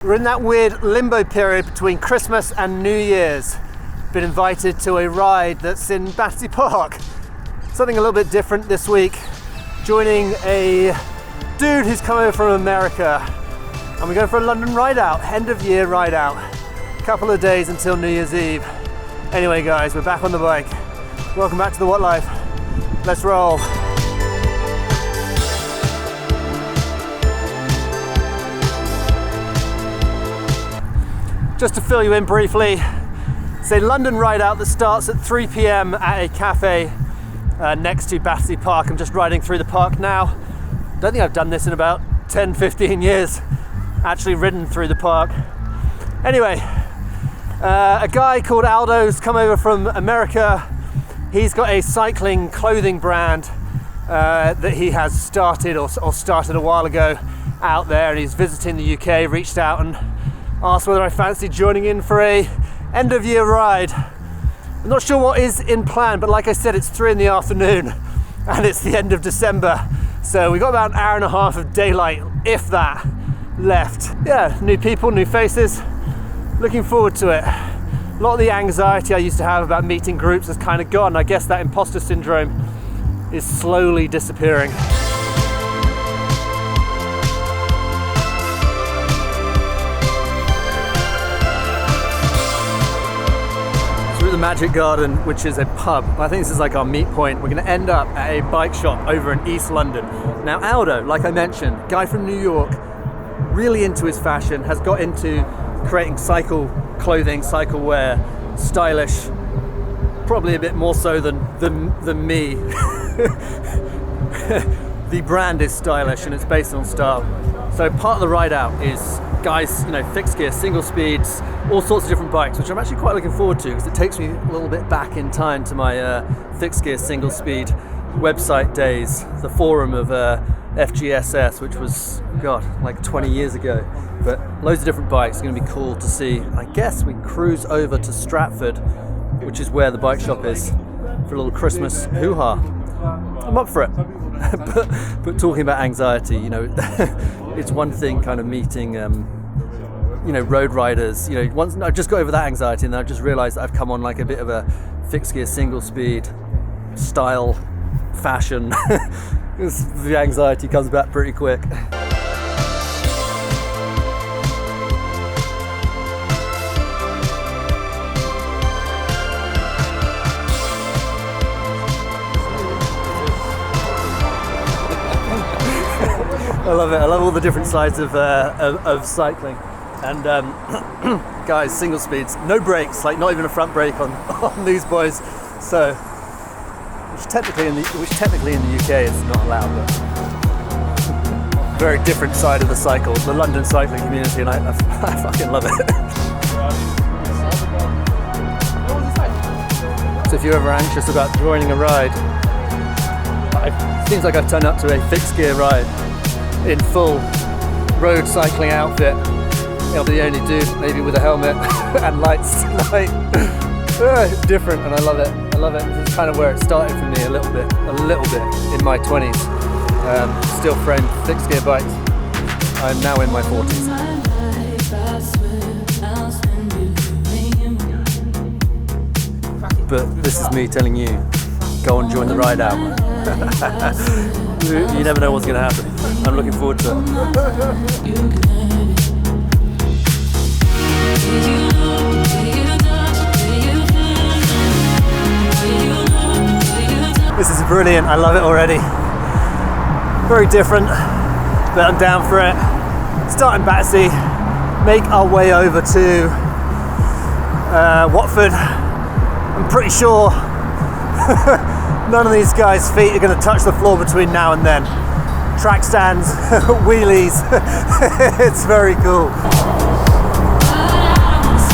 We're in that weird limbo period between Christmas and New Year's. Been invited to a ride that's in Battersea Park. Something a little bit different this week. Joining a dude who's come over from America. And we're going for a London ride out, end of year ride out. A couple of days until New Year's Eve. Anyway guys, we're back on the bike. Welcome back to the What Life. Let's roll. Just to fill you in briefly, it's a London ride out that starts at 3 p.m. at a cafe next to Battersea Park. I'm just riding through the park now. Don't think I've done this in about 10, 15 years, actually ridden through the park. Anyway, a guy called Aldo's come over from America. He's got a cycling clothing brand that he has started or started a while ago out there, and he's visiting the UK, reached out and asked whether I fancied joining in for a end of year ride. I'm not sure what is in plan, but like I said, it's 3 in the afternoon and it's the end of December. So we got about an hour and a half of daylight, if that, left. Yeah, new people, new faces. Looking forward to it. A lot of the anxiety I used to have about meeting groups has kind of gone. I guess that imposter syndrome is slowly disappearing. The Magic Garden, which is a pub. I think this is like our meet point. We're going to end up at a bike shop over in East London. Now Aldo, like I mentioned, guy from New York, really into his fashion, has got into creating cycle clothing, cycle wear, stylish, probably a bit more so than me. The brand is stylish and it's based on style. So part of the ride out is guys, fixed gear, single speeds, all sorts of different bikes, which I'm actually quite looking forward to because it takes me a little bit back in time to my fixed gear, single speed website days, the forum of FGSS, which was, God, like 20 years ago. But loads of different bikes. It's going to be cool to see. I guess we cruise over to Stratford, which is where the bike shop is, for a little Christmas hoo-ha. I'm up for it. but talking about anxiety, it's one thing kind of meeting, road riders. Once I just got over that anxiety, and then I just realised that I've come on like a bit of a fixed gear, single speed style fashion. The anxiety comes back pretty quick. I love it. I love all the different sides of cycling. And guys, single speeds, no brakes, like not even a front brake on these boys. So, which technically in the UK is not allowed, but very different side of the cycle, the London cycling community, and I fucking love it. So if you're ever anxious about joining a ride, it seems like I've turned up to a fixed gear ride in full road cycling outfit. I'll be the only dude, maybe with a helmet and lights tonight. Different, and I love it. I love it. This is kind of where it started for me a little bit in my 20s. Still framed fixed gear bikes. I'm now in my 40s. But this is me telling you, go and join the ride out. You never know what's going to happen. I'm looking forward to it. This is brilliant. I love it already. Very different, but I'm down for it. Starting Battersea, make our way over to Watford. I'm pretty sure none of these guys' feet are going to touch the floor between now and then. Track stands, wheelies, it's very cool.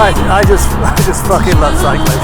I just fucking love cycling.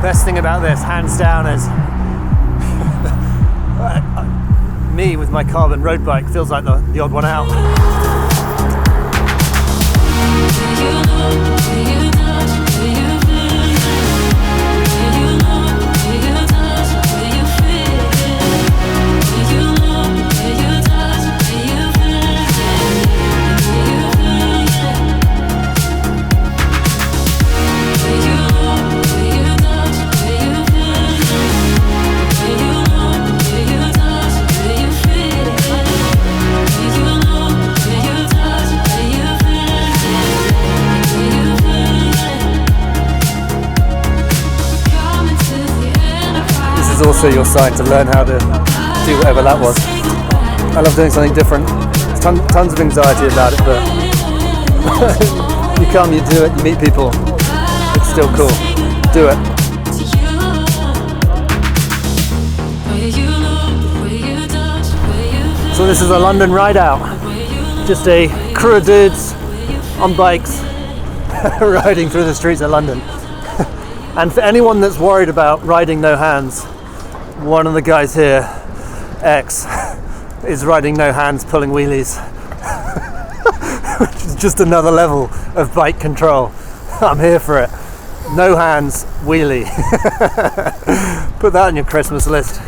Best thing about this, hands down, is me with my carbon road bike feels like the odd one out. is also your sign to learn how to do whatever that was. I love doing something different. There's tons of anxiety about it, but you come, you do it, you meet people. It's still cool. Do it. So this is a London ride out. Just a crew of dudes on bikes riding through the streets of London. And for anyone that's worried about riding no hands, one of the guys here, X, is riding no hands, pulling wheelies, which is just another level of bike control. I'm here for it. No hands, wheelie. Put that on your Christmas list.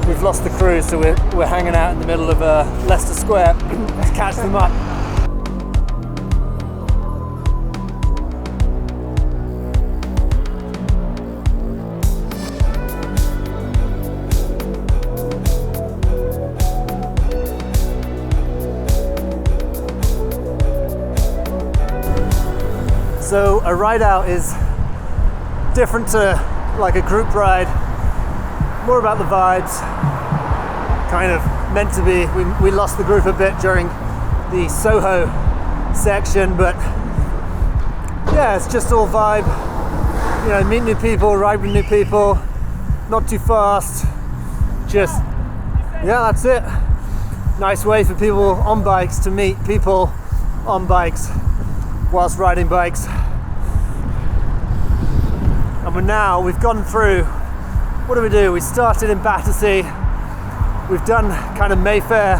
We've lost the crew, so we're hanging out in the middle of Leicester Square to catch them up. So a ride out is different to like a group ride. More about the vibes, kind of meant to be. We lost the group a bit during the Soho section, but yeah, it's just all vibe. You know, meet new people, ride with new people, not too fast. Just, yeah, that's it. Nice way for people on bikes to meet people on bikes whilst riding bikes. And we've gone through. What do? We started in Battersea, we've done kind of Mayfair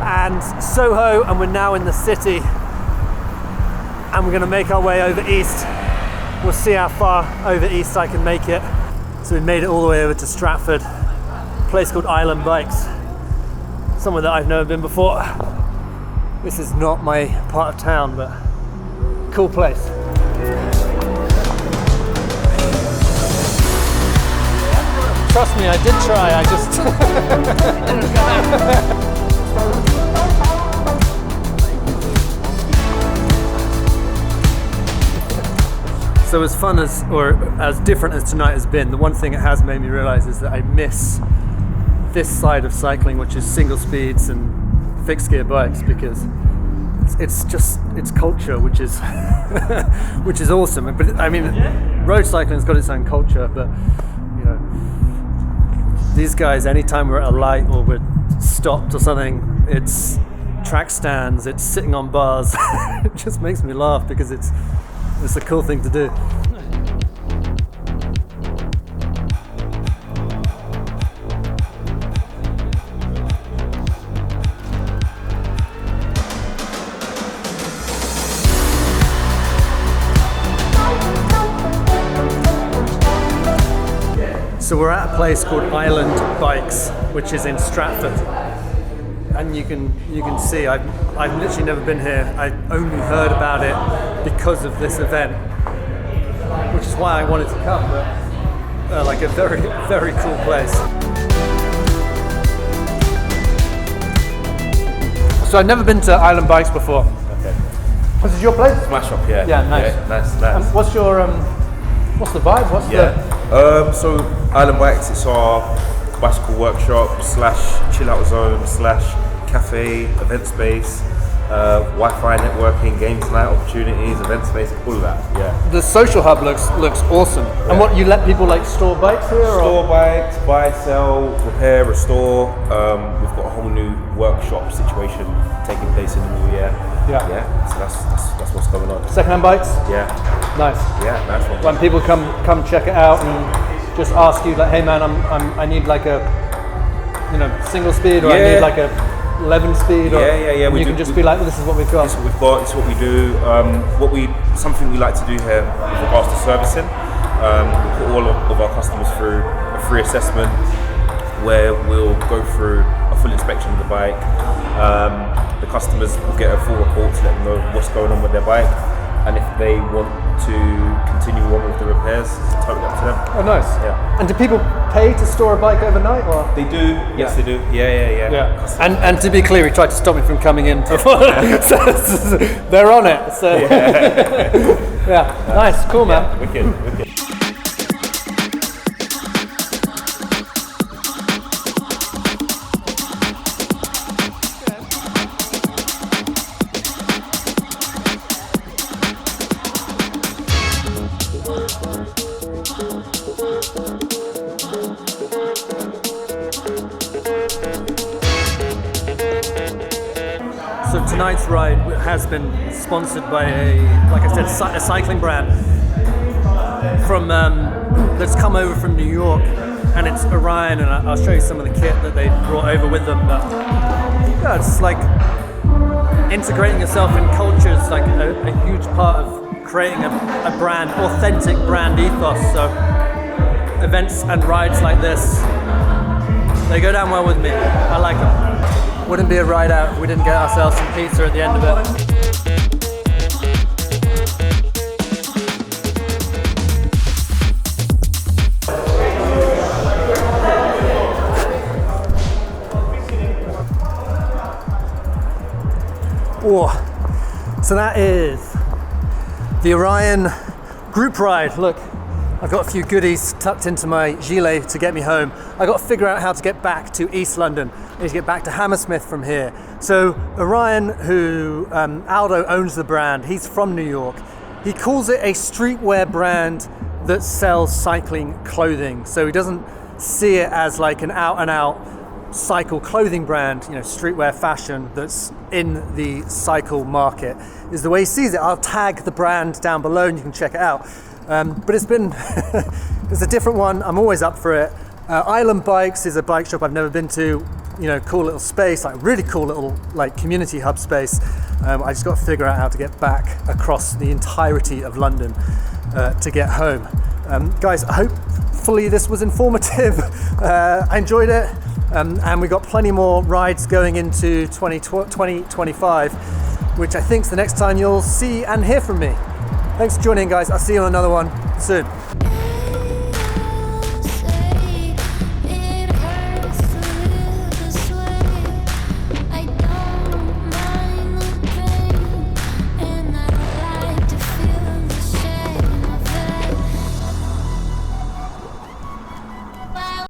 and Soho, and we're now in the city, and we're going to make our way over east. We'll see how far over east I can make it. So we made it all the way over to Stratford, a place called Island Bikes, somewhere that I've never been before. This is not my part of town, but cool place. Trust me, I did try, I just... So as fun as, or as different as tonight has been, the one thing it has made me realise is that I miss this side of cycling, which is single speeds and fixed gear bikes, because it's culture, which is which is awesome. But I mean, road cycling's got its own culture, but you know, these guys, anytime we're at a light or we're stopped or something, it's track stands, it's sitting on bars. It just makes me laugh because it's a cool thing to do. So we're at a place called Island Bikes, which is in Stratford, and you can see I've literally never been here. I only heard about it because of this event, which is why I wanted to come. But like a very, very cool place. So I've never been to Island Bikes before. Okay. This is your place? Smash up, yeah. Yeah, nice. Yeah, nice. What's your what's the vibe? So Island Bikes, it's our bicycle workshop / chill out zone / cafe, event space, Wi-Fi networking, games night opportunities, event space, all of that. Yeah. The social hub looks awesome. Yeah. And what, you let people like store bikes here? Store bikes, buy, sell, repair, restore. We've got a whole new workshop situation taking place in the new year. Yeah. Yeah. So that's what's going on. Secondhand bikes? Yeah. Nice. Yeah, nice one. When people come check it out and just ask you like, hey man, I need like a single speed, or I need like a 11 speed, or yeah. You can just be like, well, this is what we've got. This is what we've got. This is what we do. Something we like to do here with regards to servicing. We put all of our customers through a free assessment where we'll go through a full inspection of the bike. The customers will get a full report to let them know what's going on with their bike, and if they want to continue on with the repairs. It's totally up to them. Oh, nice. Yeah. And do people pay to store a bike overnight, or? They do. Yes, they do. Yeah. And to be clear, he tried to stop me from coming in. So they're on it. So yeah. Nice, cool, man. Yeah, wicked. So tonight's ride has been sponsored by like I said, a cycling brand from that's come over from New York, and it's Orion, and I'll show you some of the kit that they brought over with them. But yeah, it's like integrating yourself in culture is like a huge part of creating a brand, authentic brand ethos. So events and rides like this, they go down well with me. I like them. Wouldn't be a ride out if we didn't get ourselves some pizza at the end of it. Oh, so that is the Orion group ride. Look, I've got a few goodies tucked into my gilet to get me home. I've got to figure out how to get back to East London. I need to get back to Hammersmith from here. So Orion, who Aldo owns the brand, he's from New York. He calls it a streetwear brand that sells cycling clothing. So he doesn't see it as like an out and out cycle clothing brand, you know, streetwear fashion that's in the cycle market is the way he sees it. I'll tag the brand down below and you can check it out. But it's been, it's a different one. I'm always up for it. Island Bikes is a bike shop I've never been to. You know, cool little space, like really cool little like community hub space. I just got to figure out how to get back across the entirety of London to get home. Guys, hopefully this was informative. I enjoyed it. And we got plenty more rides going into 2025, which I think is the next time you'll see and hear from me. Thanks for joining, guys. I'll see you on another one soon.